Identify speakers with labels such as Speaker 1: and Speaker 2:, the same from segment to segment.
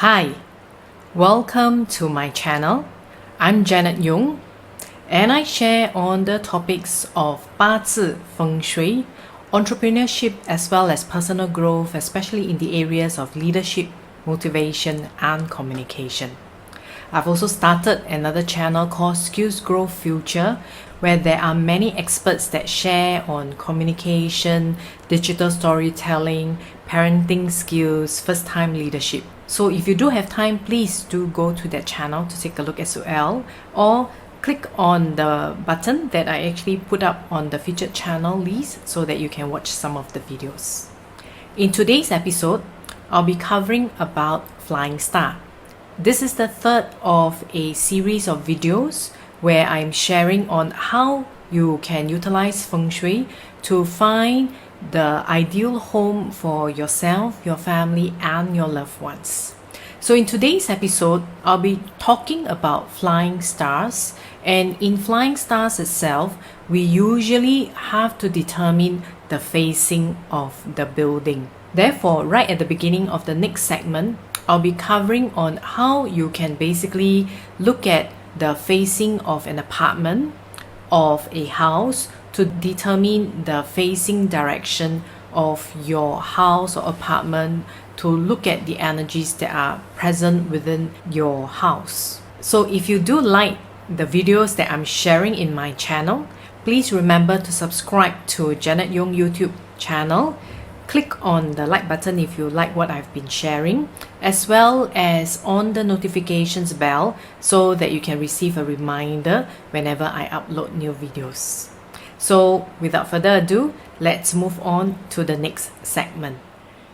Speaker 1: Hi, welcome to my channel. I'm Janet Yung and I share on the topics of Bazi, Feng Shui, entrepreneurship as well as personal growth, especially in the areas of leadership, motivation and communication. I've also started another channel called Skills Growth Future, where there are many experts that share on communication, digital storytelling, parenting skills, first-time leadership. So if you do have time, please do go to that channel to take a look as well, or click on the button that I actually put up on the featured channel list so that you can watch some of the videos. In today's episode, I'll be covering about Flying Star. This is the third of a series of videos where I'm sharing on how you can utilize Feng Shui to find the ideal home for yourself, your family, and your loved ones. So in today's episode, I'll be talking about flying stars, and in flying stars itself, we usually have to determine the facing of the building. Therefore, right at the beginning of the next segment, I'll be covering on how you can basically look at the facing of an apartment, of a house, to determine the facing direction of your house or apartment, to look at the energies that are present within your house. So if you do like the videos that I'm sharing in my channel, please remember to subscribe to Janet Yung YouTube channel. Click on the like button if you like what I've been sharing, as well as on the notifications bell so that you can receive a reminder whenever I upload new videos. So without further ado, let's move on to the next segment.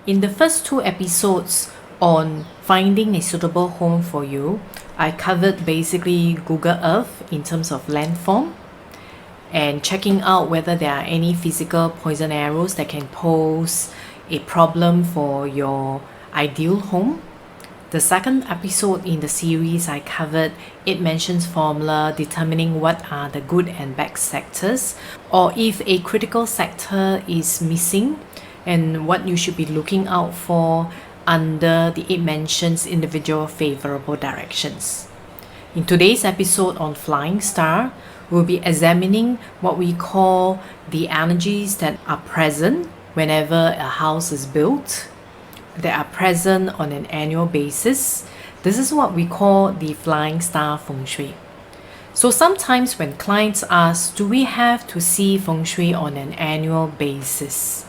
Speaker 1: In the first two episodes on finding a suitable home for you, I covered basically Google Earth in terms of landform and checking out whether there are any physical poison arrows that can pose a problem for your ideal home. The second episode in the series I covered, it mentions formula determining what are the good and bad sectors, or if a critical sector is missing and what you should be looking out for under the it mentions individual favorable directions. In today's episode on Flying Star, we'll be examining what we call the energies that are present whenever a house is built, that are present on an annual basis. This is what we call the Flying Star Feng Shui. So sometimes when clients ask, do we have to see Feng Shui on an annual basis?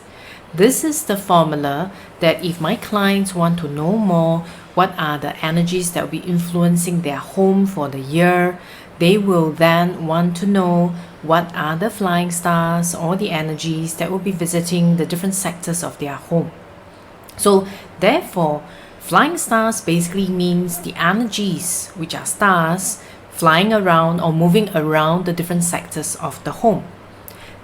Speaker 1: This is the formula that if my clients want to know more, what are the energies that will be influencing their home for the year, they will then want to know what are the flying stars or the energies that will be visiting the different sectors of their home. So therefore, flying stars basically means the energies, which are stars, flying around or moving around the different sectors of the home.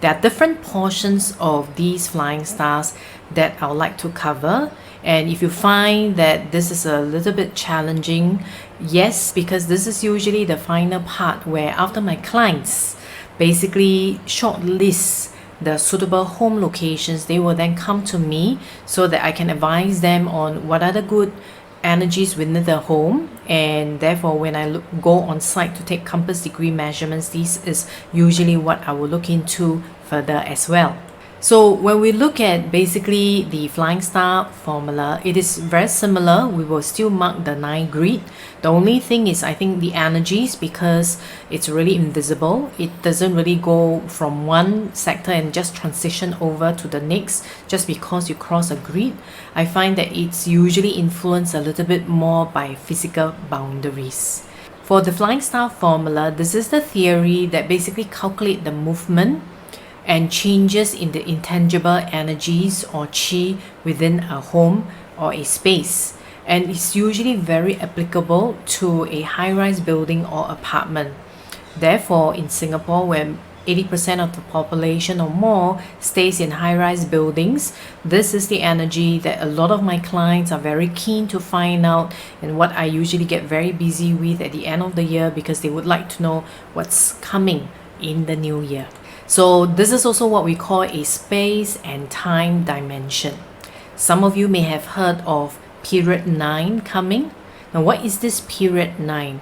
Speaker 1: There are different portions of these flying stars that I would like to cover. And if you find that this is a little bit challenging, yes, because this is usually the final part where after my clients basically shortlist the suitable home locations, they will then come to me so that I can advise them on what are the good energies within the home. And therefore, when I go on site to take compass degree measurements, this is usually what I will look into further as well. So when we look at basically the flying star formula, it is very similar. We will still mark the 9 grid. The only thing is, I think the energies, because it's really invisible, it doesn't really go from one sector and just transition over to the next just because you cross a grid. I find that it's usually influenced a little bit more by physical boundaries. For the flying star formula, this is the theory that basically calculate the movement and changes in the intangible energies or chi within a home or a space. And it's usually very applicable to a high-rise building or apartment. Therefore, in Singapore, where 80% of the population or more stays in high-rise buildings, this is the energy that a lot of my clients are very keen to find out, and what I usually get very busy with at the end of the year, because they would like to know what's coming in the new year. So this is also what we call a space and time dimension. Some of you may have heard of period 9 coming. Now, what is this period 9?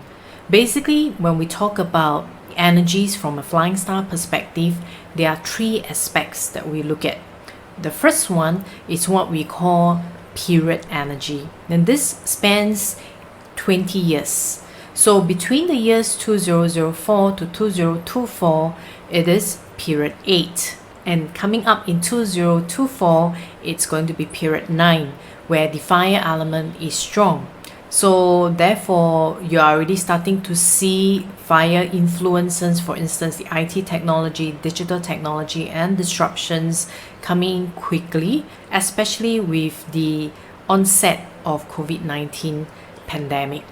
Speaker 1: Basically, when we talk about energies from a flying star perspective, there are 3 aspects that we look at. The first one is what we call period energy, and this spans 20 years. So between the years 2004 to 2024, it is period 8. And coming up in 2024, it's going to be period 9, where the fire element is strong. So therefore, you're already starting to see fire influences, for instance, the IT technology, digital technology, and disruptions coming quickly, especially with the onset of COVID-19 pandemic.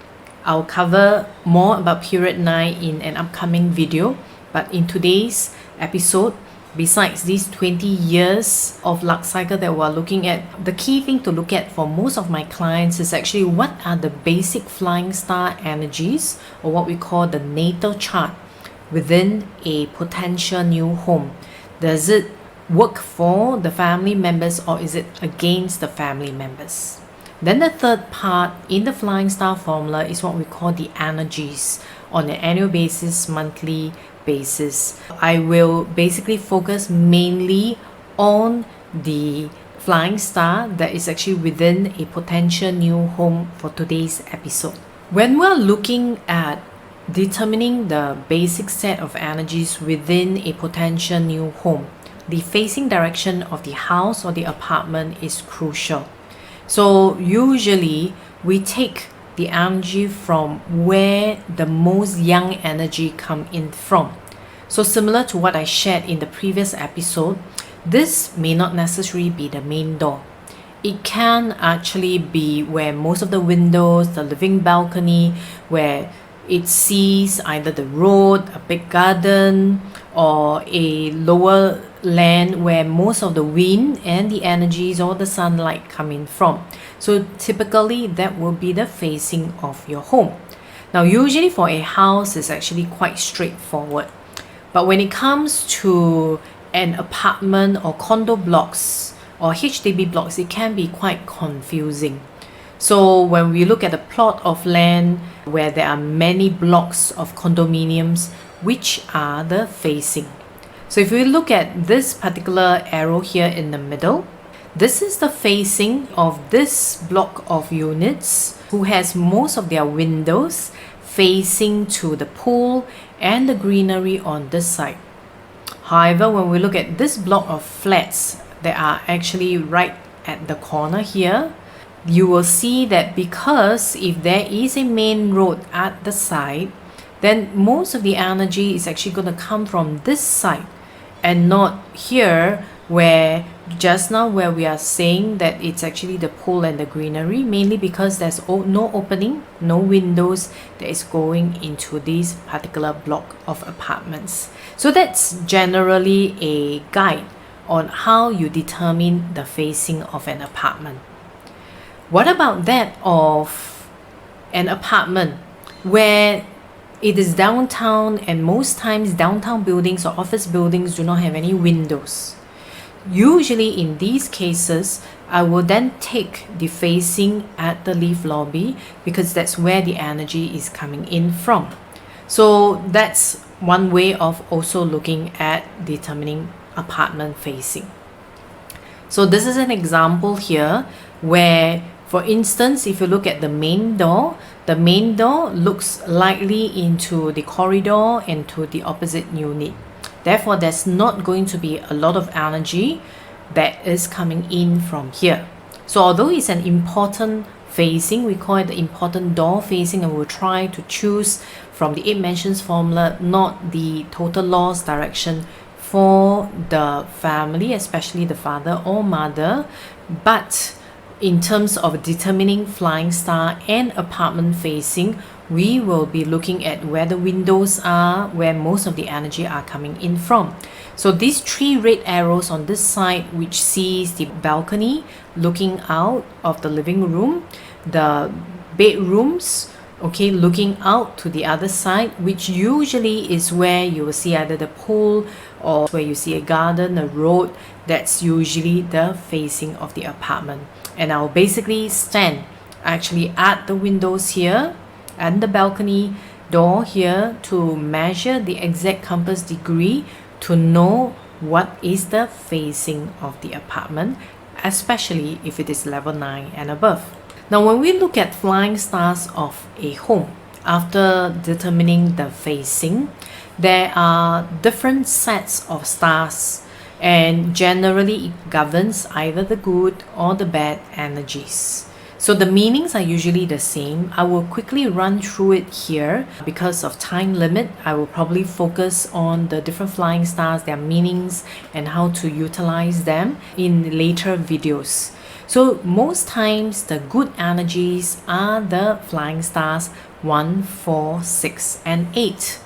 Speaker 1: I'll cover more about period 9 in an upcoming video, but in today's episode, besides these 20 years of luck cycle that we're looking at, the key thing to look at for most of my clients is actually what are the basic flying star energies, or what we call the natal chart, within a potential new home. Does it work for the family members, or is it against the family members? Then the third part in the flying star formula is what we call the energies on an annual basis, monthly basis. I will basically focus mainly on the flying star that is actually within a potential new home for today's episode. When we're looking at determining the basic set of energies within a potential new home, the facing direction of the house or the apartment is crucial. So usually we take the energy from where the most young energy come in from. So similar to what I shared in the previous episode, this may not necessarily be the main door. It can actually be where most of the windows, the living balcony, where it sees either the road, a big garden, or a lower land where most of the wind and the energies or the sunlight coming from. So typically that will be the facing of your home. Now usually for a house, it's actually quite straightforward. But when it comes to an apartment or condo blocks or HDB blocks, it can be quite confusing. So when we look at a plot of land where there are many blocks of condominiums, which are the facing? So if we look at this particular arrow here in the middle, this is the facing of this block of units who has most of their windows facing to the pool and the greenery on this side. However, when we look at this block of flats that are actually right at the corner here, you will see that because if there is a main road at the side, then most of the energy is actually going to come from this side and not here, where just now where we are saying that it's actually the pool and the greenery, mainly because there's no opening, no windows that is going into this particular block of apartments. So that's generally a guide on how you determine the facing of an apartment. What about that of an apartment where it is downtown, and most times downtown buildings or office buildings do not have any windows? Usually in these cases, I will then take the facing at the lift lobby because that's where the energy is coming in from. So that's one way of also looking at determining apartment facing. So this is an example here where, for instance, if you look at the main door looks likely into the corridor and to the opposite unit. Therefore, there's not going to be a lot of energy that is coming in from here. So although it's an important facing, we call it the important door facing, and we'll try to choose from the 8 mentions formula, not the total loss direction for the family, especially the father or mother. But in terms of determining flying star and apartment facing, we will be looking at where the windows are, where most of the energy are coming in from. So these 3 red arrows on this side, which sees the balcony looking out of the living room, the bedrooms, okay, looking out to the other side, which usually is where you will see either the pool or where you see a garden, a road. That's usually the facing of the apartment. And I'll basically stand actually at the windows here and the balcony door here to measure the exact compass degree to know what is the facing of the apartment, especially if it is level 9 and above. Now when we look at flying stars of a home, after determining the facing, there are different sets of stars, and generally it governs either the good or the bad energies. So the meanings are usually the same. I will quickly run through it here. Because of time limit, I will probably focus on the different flying stars, their meanings, and how to utilize them in later videos. So most times the good energies are the flying stars 1, 4, 6, and 8.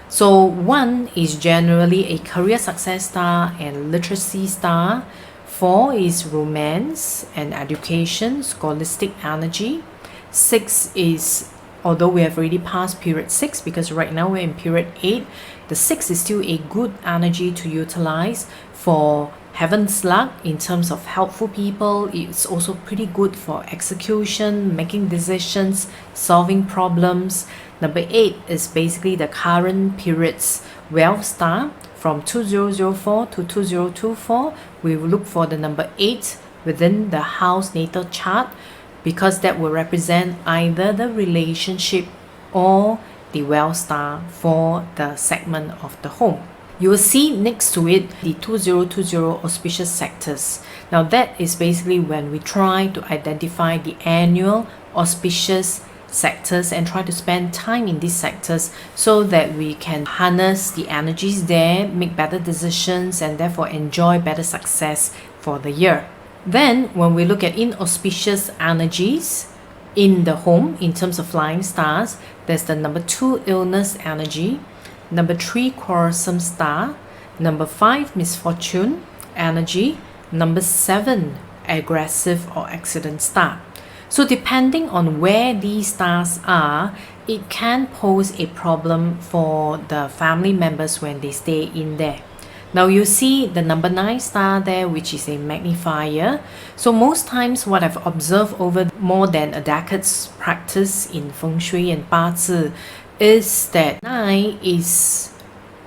Speaker 1: So 1 is generally a career success star and literacy star. 4 is romance and education, scholastic energy. 6 is, although we have already passed period 6 because right now we're in period 8, the 6 is still a good energy to utilize for heaven's luck in terms of helpful people. It's also pretty good for execution, making decisions, solving problems. Number 8 is basically the current period's wealth star. From 2004 to 2024, we will look for the number 8 within the house natal chart because that will represent either the relationship or the wealth star for the segment of the home. You will see next to it the 2020 auspicious sectors. Now that is basically when we try to identify the annual auspicious sectors and try to spend time in these sectors so that we can harness the energies there, make better decisions, and therefore enjoy better success for the year. Then when we look at inauspicious energies in the home in terms of flying stars, there's the number 2 illness energy, number 3 quarrelsome star, number 5 misfortune energy, number 7 aggressive or accident star. So depending on where these stars are, it can pose a problem for the family members when they stay in there. Now you see the number 9 star there, which is a magnifier. So most times what I've observed over more than a decade's practice in Feng Shui and Bazi is that 9 is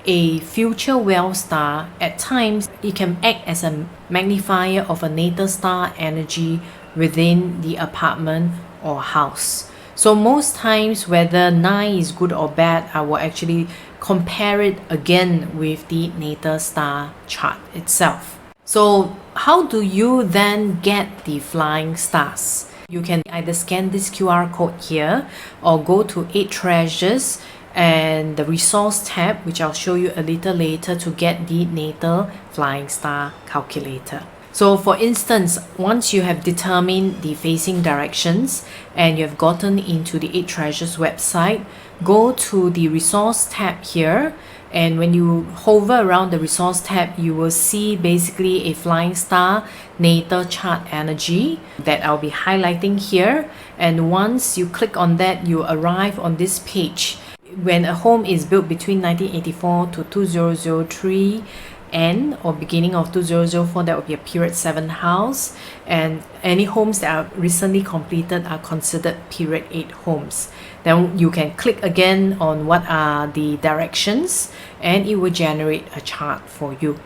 Speaker 1: a future wealth star. At times it can act as a magnifier of a natal star energy within the apartment or house. So most times whether 9 is good or bad, I will actually compare it again with the natal star chart itself. So how do you then get the flying stars? You can either scan this QR code here or go to 8 Treasures and the resource tab, which I'll show you a little later, to get the natal flying star calculator. So for instance, once you have determined the facing directions and you have gotten into the 8 Treasures website, go to the resource tab here, and when you hover around the resource tab, you will see basically a flying star natal chart energy that I'll be highlighting here. And once you click on that, you arrive on this page. When a home is built between 1984 to 2003 end or beginning of 2004, that will be a period 7 house, and any homes that are recently completed are considered period 8 homes. Then you can click again on what are the directions and it will generate a chart for you.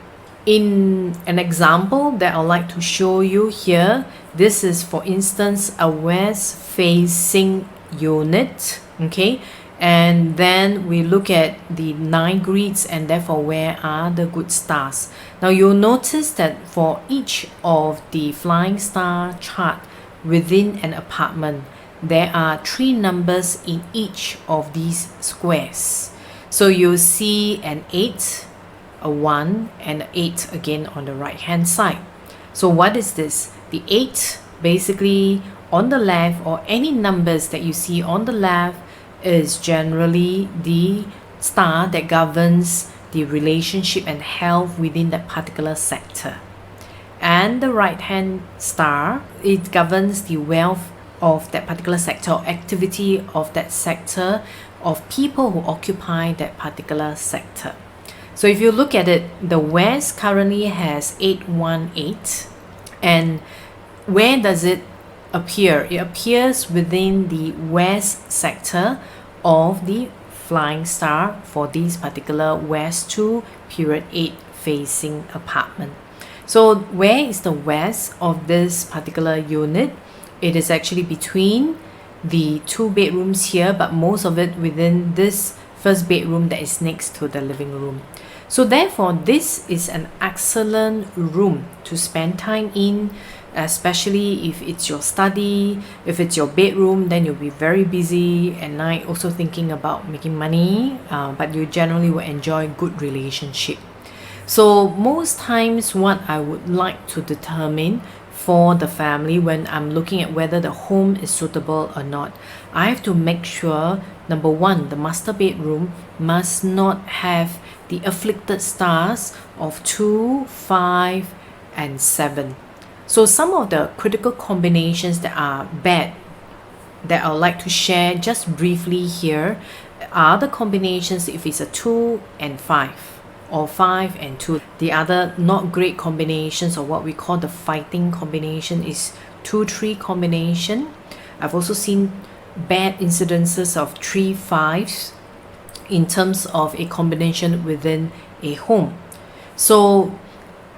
Speaker 1: In an example that I'd like to show you here, this is for instance a west facing unit, okay? And then we look at the 9 grids and therefore where are the good stars. Now you'll notice that for each of the flying star chart within an apartment, there are 3 numbers in each of these squares. So you'll see an 8, a 1, and an 8 again on the right hand side. So what is this? The 8 basically on the left, or any numbers that you see on the left, is generally the star that governs the relationship and health within that particular sector. And the right hand star, it governs the wealth of that particular sector or activity of that sector, of people who occupy that particular sector. So if you look at it, the west currently has 818, and where does it appear? It appears within the west sector of the flying star for this particular west 2 period 8 facing apartment. So where is the west of this particular unit? It is actually between the 2 bedrooms here, but most of it within this first bedroom that is next to the living room. So therefore, this is an excellent room to spend time in, especially if it's your study. If it's your bedroom, then you'll be very busy at night, also thinking about making money, but you generally will enjoy good relationship. So most times what I would like to determine for the family when I'm looking at whether the home is suitable or not, I have to make sure, number one, the master bedroom must not have the afflicted stars of 2, 5, and 7. So some of the critical combinations that are bad that I would like to share just briefly here are the combinations if it's a 2 and 5 or 5 and 2. The other not great combinations, or what we call the fighting combination, is 2-3 combination. I've also seen bad incidences of 3-5s in terms of a combination within a home. So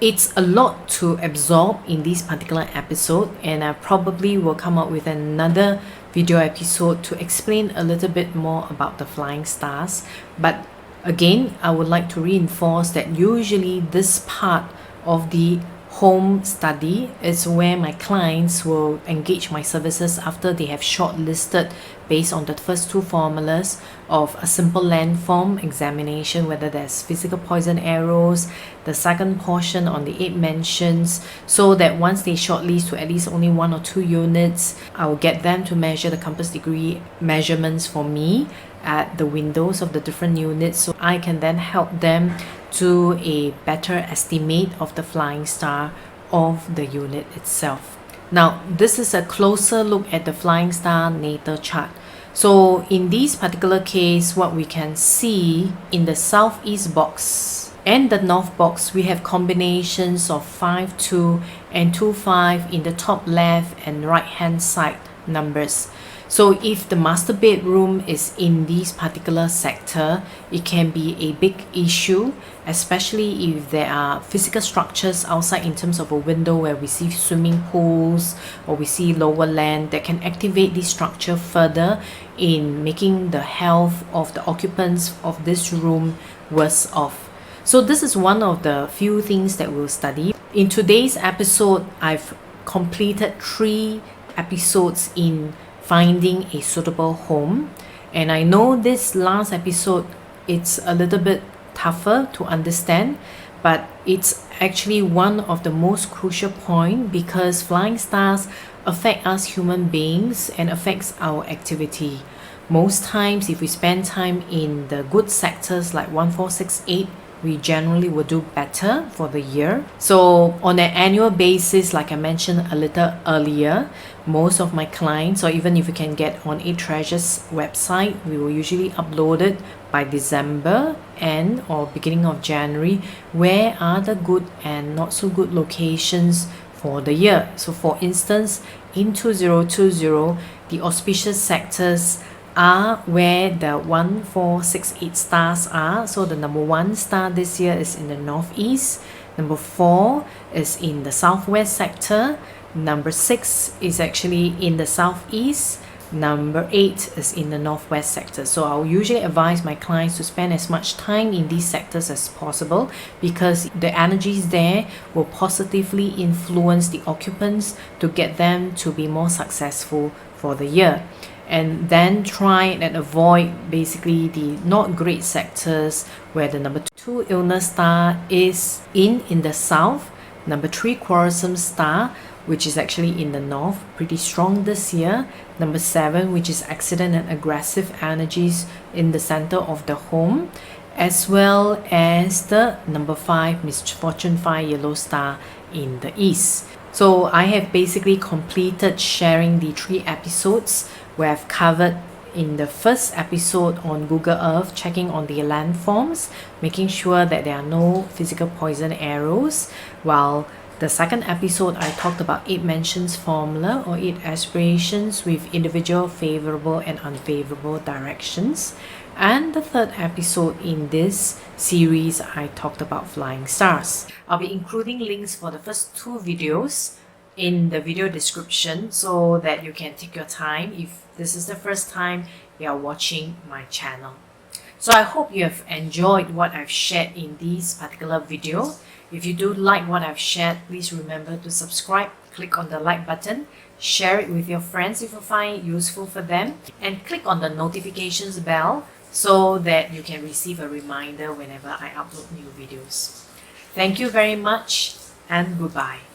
Speaker 1: it's a lot to absorb in this particular episode, and I probably will come up with another video episode to explain a little bit more about the flying stars. But again, I would like to reinforce that usually this part of the home study is where my clients will engage my services after they have shortlisted based on the first 2 formulas of a simple landform examination, whether there's physical poison arrows, the second portion on the 8 mentions, so that once they shortlist to at least only 1 or 2 units, I will get them to measure the compass degree measurements for me at the windows of the different units, so I can then help them do a better estimate of the flying star of the unit itself. Now, this is a closer look at the flying star natal chart. So in this particular case, what we can see in the southeast box and the north box, we have combinations of 5-2 and 2-5 in the top left and right hand side numbers. So if the master bedroom is in this particular sector, it can be a big issue, especially if there are physical structures outside in terms of a window where we see swimming pools or we see lower land that can activate this structure further in making the health of the occupants of this room worse off. So this is one of the few things that we'll study. In today's episode, I've completed 3 episodes in finding a suitable home, and I know this last episode it's a little bit tougher to understand, but it's actually one of the most crucial point because flying stars affect us human beings and affects our activity. Most times if we spend time in the good sectors like 1, 4, 6, 8, we generally will do better for the year. So on an annual basis, like I mentioned a little earlier, most of my clients, or even if you can get on a Treasure's website, we will usually upload it by December and or beginning of January. Where are the good and not so good locations for the year? So for instance, in 2020, the auspicious sectors are where the 1, 4, 6, 8 stars are. So the number 1 star this year is in the northeast, number 4 is in the southwest sector, number 6 is actually in the southeast, number 8 is in the northwest sector. So I'll usually advise my clients to spend as much time in these sectors as possible because the energies there will positively influence the occupants to get them to be more successful for the year. And then try and avoid basically the not great sectors where the number 2 illness star is in the south, number 3 quarrelsome star, which is actually in the north, pretty strong this year, number 7, which is accident and aggressive energies in the center of the home, as well as the number 5 misfortune 5 yellow star in the east. So I have basically completed sharing the 3 episodes where I've covered in the first episode on Google Earth, checking on the landforms, making sure that there are no physical poison arrows, while The second episode, I talked about 8 mentions formula or 8 aspirations with individual favorable and unfavorable directions. And the third episode in this series, I talked about flying stars. I'll be including links for the first 2 videos in the video description so that you can take your time if this is the first time you are watching my channel. So I hope you have enjoyed what I've shared in this particular video. If you do like what I've shared, please remember to subscribe, click on the like button, share it with your friends if you find it useful for them, and click on the notifications bell so that you can receive a reminder whenever I upload new videos. Thank you very much and goodbye.